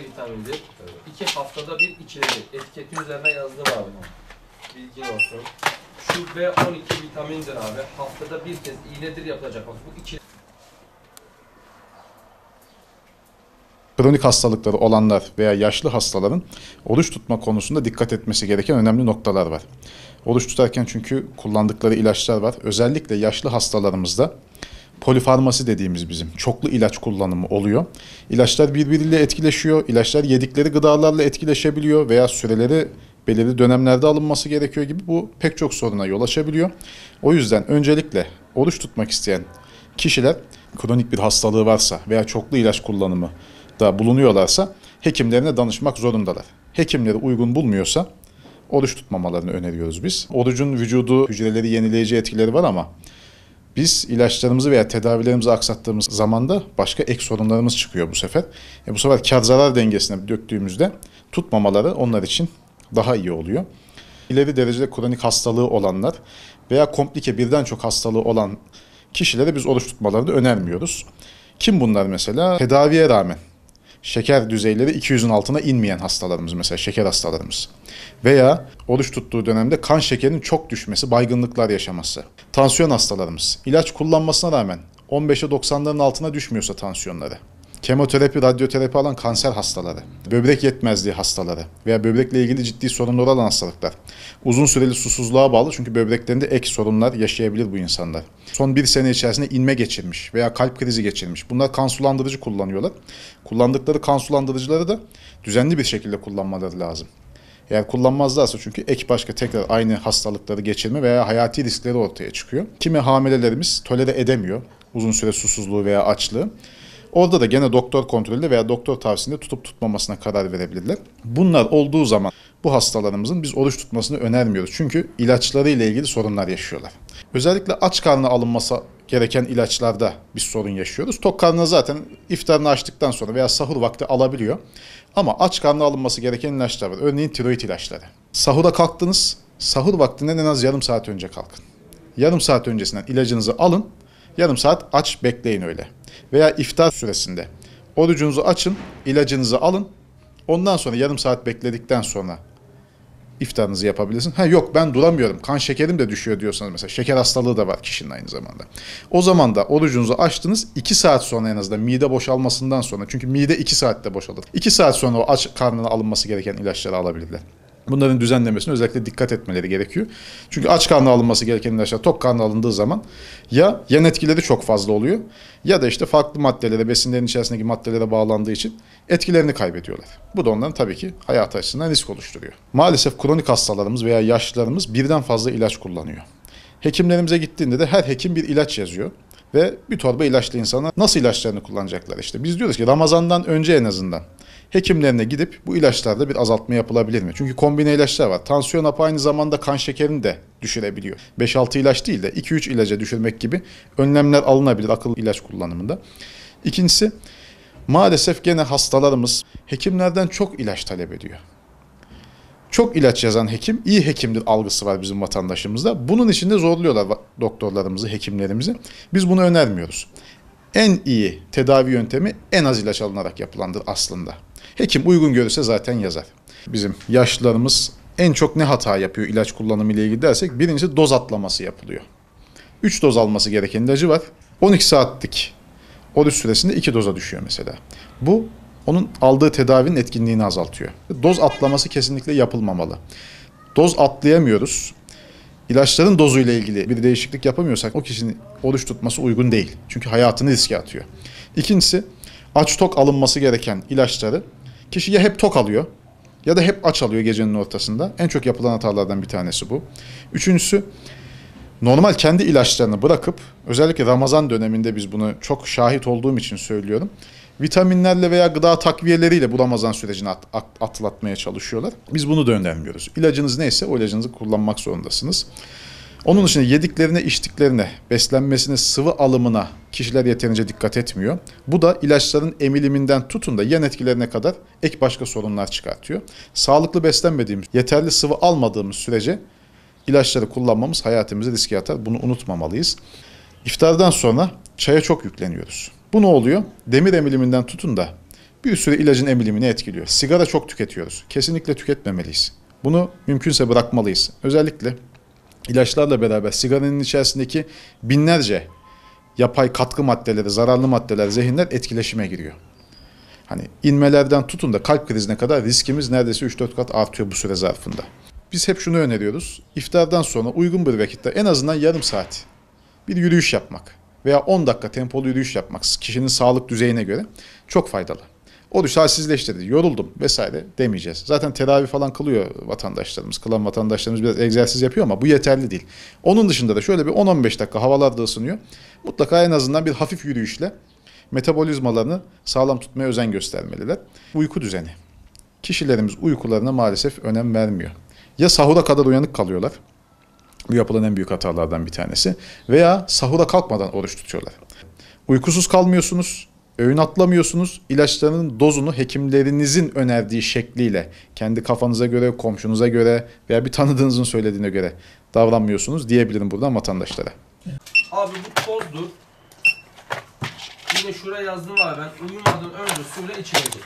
vitamindir. 2 haftada bir içilecek. Etiketin üzerine yazdı abi. Bilgin olsun. Şu B12 vitamindir abi. Haftada bir kez iğnedir yapılacak. Bak bu içi. Kronik hastalıkları olanlar veya yaşlı hastaların oruç tutma konusunda dikkat etmesi gereken önemli noktalar var. Oruç tutarken çünkü kullandıkları ilaçlar var. Özellikle yaşlı hastalarımızda polifarmasi dediğimiz bizim çoklu ilaç kullanımı oluyor. İlaçlar birbiriyle etkileşiyor. İlaçlar yedikleri gıdalarla etkileşebiliyor veya süreleri belirli dönemlerde alınması gerekiyor gibi bu pek çok soruna yol açabiliyor. O yüzden öncelikle oruç tutmak isteyen kişiler kronik bir hastalığı varsa veya çoklu ilaç kullanımı da bulunuyorlarsa hekimlerine danışmak zorundalar. Hekimleri uygun bulmuyorsa oruç tutmamalarını öneriyoruz biz. Orucun vücudu hücreleri yenileyici etkileri var ama biz ilaçlarımızı veya tedavilerimizi aksattığımız zaman da başka ek sorunlarımız çıkıyor bu sefer. Bu sefer kar zarar dengesine döktüğümüzde tutmamaları onlar için daha iyi oluyor. İleri derecede kronik hastalığı olanlar veya komplike birden çok hastalığı olan kişilere biz oruç tutmalarını önermiyoruz. Kim bunlar mesela? Tedaviye rağmen şeker düzeyleri 200'ün altına inmeyen hastalarımız, mesela şeker hastalarımız. Veya oruç tuttuğu dönemde kan şekerinin çok düşmesi, baygınlıklar yaşaması. Tansiyon hastalarımız. İlaç kullanmasına rağmen 15'e 90'ların altına düşmüyorsa tansiyonları. Kemoterapi, radyoterapi alan kanser hastaları, böbrek yetmezliği hastaları veya böbrekle ilgili ciddi sorunlar olan hastalıklar. Uzun süreli susuzluğa bağlı çünkü böbreklerinde ek sorunlar yaşayabilir bu insanlar. Son bir sene içerisinde inme geçirmiş veya kalp krizi geçirmiş. Bunlar kan sulandırıcı kullanıyorlar. Kullandıkları kan sulandırıcıları da düzenli bir şekilde kullanmaları lazım. Eğer kullanmazlarsa çünkü ek başka tekrar aynı hastalıkları geçirme veya hayati riskleri ortaya çıkıyor. Kimi hamilelerimiz tolere edemiyor uzun süre susuzluğu veya açlığı. Orada da gene doktor kontrolünde veya doktor tavsiyesinde tutup tutmamasına karar verebilirler. Bunlar olduğu zaman bu hastalarımızın biz oruç tutmasını önermiyoruz. Çünkü ilaçları ile ilgili sorunlar yaşıyorlar. Özellikle aç karnına alınması gereken ilaçlarda biz sorun yaşıyoruz. Tok karnına zaten iftarını açtıktan sonra veya sahur vakti alabiliyor. Ama aç karnına alınması gereken ilaçlar var. Örneğin tiroid ilaçları. Sahura kalktınız, sahur vaktinden en az yarım saat önce kalkın. Yarım saat öncesinden ilacınızı alın, yarım saat aç bekleyin öyle. Veya iftar süresinde orucunuzu açın, ilacınızı alın. Ondan sonra yarım saat bekledikten sonra iftarınızı yapabilirsiniz. Yok ben duramıyorum, kan şekerim de düşüyor diyorsanız mesela şeker hastalığı da var kişinin aynı zamanda. O zaman da orucunuzu açtınız 2 saat sonra en azından mide boşalmasından sonra çünkü mide 2 saatte boşalır. 2 saat sonra o aç karnına alınması gereken ilaçları alabilirler. Bunların düzenlemesine özellikle dikkat etmeleri gerekiyor. Çünkü aç karnına alınması gereken ilaçlar tok karnına alındığı zaman ya yan etkileri çok fazla oluyor ya da işte farklı maddelere, besinlerin içerisindeki maddelere bağlandığı için etkilerini kaybediyorlar. Bu da onların tabii ki hayat açısından risk oluşturuyor. Maalesef kronik hastalarımız veya yaşlılarımız birden fazla ilaç kullanıyor. Hekimlerimize gittiğinde de her hekim bir ilaç yazıyor. Ve bir torba ilaçlı insanlar nasıl ilaçlarını kullanacaklar işte. Biz diyoruz ki Ramazan'dan önce en azından hekimlerine gidip bu ilaçlarda bir azaltma yapılabilir mi? Çünkü kombine ilaçlar var. Tansiyon hapı aynı zamanda kan şekerini de düşürebiliyor. 5-6 ilaç değil de 2-3 ilaca düşürmek gibi önlemler alınabilir akıllı ilaç kullanımında. İkincisi maalesef gene hastalarımız hekimlerden çok ilaç talep ediyor. Çok ilaç yazan hekim iyi hekimdir algısı var bizim vatandaşımızda. Bunun için de zorluyorlar doktorlarımızı, hekimlerimizi. Biz bunu önermiyoruz. En iyi tedavi yöntemi en az ilaç alınarak yapılandır aslında. Hekim uygun görürse zaten yazar. Bizim yaşlılarımız en çok ne hata yapıyor ilaç kullanımı ile ilgili dersek birincisi doz atlaması yapılıyor. 3 doz alması gereken ilacı var. 12 saatlik oruç süresinde 2 doza düşüyor mesela. Bu onun aldığı tedavinin etkinliğini azaltıyor. Doz atlaması kesinlikle yapılmamalı. Doz atlayamıyoruz. İlaçların dozuyla ilgili bir değişiklik yapamıyorsak o kişinin oruç tutması uygun değil. Çünkü hayatını riske atıyor. İkincisi aç tok alınması gereken ilaçları kişi ya hep tok alıyor ya da hep aç alıyor gecenin ortasında. En çok yapılan hatalardan bir tanesi bu. Üçüncüsü normal kendi ilaçlarını bırakıp özellikle Ramazan döneminde biz bunu çok şahit olduğum için söylüyorum. Vitaminlerle veya gıda takviyeleriyle bu Ramazan sürecini atlatmaya çalışıyorlar. Biz bunu da önermiyoruz. İlacınız neyse o ilacınızı kullanmak zorundasınız. Onun dışında yediklerine, içtiklerine, beslenmesine, sıvı alımına kişiler yeterince dikkat etmiyor. Bu da ilaçların emiliminden tutun da yan etkilerine kadar ek başka sorunlar çıkartıyor. Sağlıklı beslenmediğimiz, yeterli sıvı almadığımız sürece ilaçları kullanmamız hayatımızı riske atar. Bunu unutmamalıyız. İftardan sonra çaya çok yükleniyoruz. Bu ne oluyor? Demir emiliminden tutun da bir sürü ilacın emilimini etkiliyor. Sigara çok tüketiyoruz. Kesinlikle tüketmemeliyiz. Bunu mümkünse bırakmalıyız. Özellikle ilaçlarla beraber sigaranın içerisindeki binlerce yapay katkı maddeleri, zararlı maddeler, zehirler etkileşime giriyor. Hani inmelerden tutun da kalp krizine kadar riskimiz neredeyse 3-4 kat artıyor bu süre zarfında. Biz hep şunu öneriyoruz. İftardan sonra uygun bir vakitte en azından yarım saat bir yürüyüş yapmak veya 10 dakika tempolu yürüyüş yapmak kişinin sağlık düzeyine göre çok faydalı. Oruç halsizleştirdi, yoruldum vesaire demeyeceğiz. Zaten teravih falan kılıyor vatandaşlarımız. Kılan vatandaşlarımız biraz egzersiz yapıyor ama bu yeterli değil. Onun dışında da şöyle bir 10-15 dakika havalar da ısınıyor. Mutlaka en azından bir hafif yürüyüşle metabolizmalarını sağlam tutmaya özen göstermeliler. Uyku düzeni. Kişilerimiz uykularına maalesef önem vermiyor. Ya sahura kadar uyanık kalıyorlar. Bu yapılan en büyük hatalardan bir tanesi. Veya sahura kalkmadan oruç tutuyorlar. Uykusuz kalmıyorsunuz, öğün atlamıyorsunuz. İlaçların dozunu hekimlerinizin önerdiği şekliyle kendi kafanıza göre, komşunuza göre veya bir tanıdığınızın söylediğine göre davranmıyorsunuz diyebilirim buradan vatandaşlara. Abi bu tozdur. Yine şuraya yazdım var, ben uyumadan önce suyla içilecek.